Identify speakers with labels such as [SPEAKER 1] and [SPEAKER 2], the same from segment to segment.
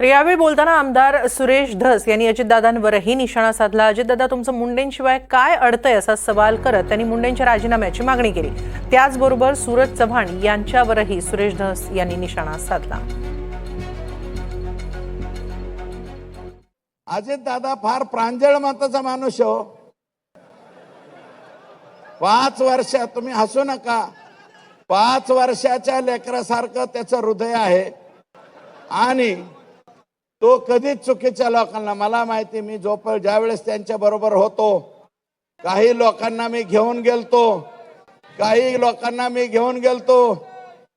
[SPEAKER 1] यावेळी बोलताना आमदार सुरेश धस यांनी अजितदादांवरही निशाणा साधला। अजितदादा, तुमचं मुंडेंशिवाय काय अडतंय असा सवाल करत त्यांनी मुंडेंच्या राजीनाम्याची मागणी केली। त्याचबरोबर सूरज चव्हाण यांच्यावरही सुरेश धस यांनी निशाणा साधला।
[SPEAKER 2] अजितदादा फार प्रांजळ मताचा माणूस हो। 5 वर्ष तुम्ही हसू नका, 5 वर्षाच्या लेकरासारखं त्याचं हृदय आहे आणि तो कधीच चुकीच्या लोकांना, मला माहिती, मी ज्यावेळेस त्यांच्या बरोबर होतो, काही लोकांना मी घेऊन गेलतो,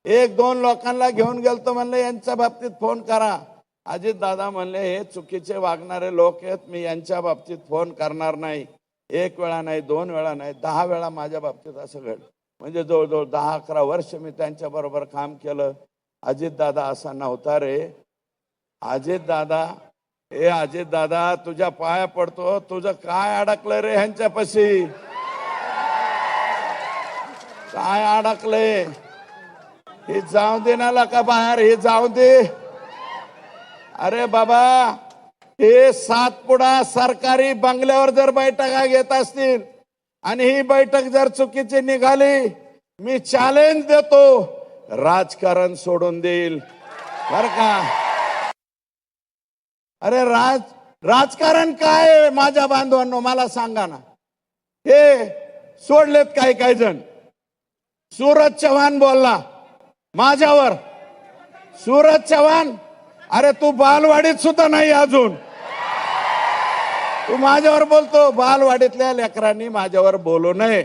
[SPEAKER 2] 1-2 लोकांना घेऊन गेलतो, म्हणले यांच्या बाबतीत फोन करा। अजितदादा म्हणले हे चुकीचे वागणारे लोक आहेत, मी यांच्या बाबतीत फोन करणार नाही। 1 वेळा नाही, 2 वेळा नाही, 10 वेळा माझ्या बाबतीत असं घडलं। म्हणजे जवळजवळ 10-11 वर्ष मी त्यांच्या बरोबर काम केलं। अजितदादा असा नव्हता रे। अजितदादा तुझ्या पाया पडतो, तुझं काय अडकलं रे ह्यांच्यापाशी? काय अडकलंय? हे जाऊ दे ना का बाहेर, हे जाऊ दे। अरे बाबा, हे सातपुडा सरकारी बंगल्यावर जर बैठका घेत असतील आणि ही बैठक जर चुकीची निघाली, मी चॅलेंज देतो, राजकारण सोडून देईल बर का। अरे राजकारण काय माझ्या बांधवांनो, मला सांगा ना। हे सोडलेत काही जण। सूरज चव्हाण बोलला माझ्यावर। सूरज चव्हाण, अरे तू बालवाडीत सुद्धा नाही अजून, तू माझ्यावर बोलतो। बालवाडीतल्या लेकरांनी माझ्यावर बोलू नये।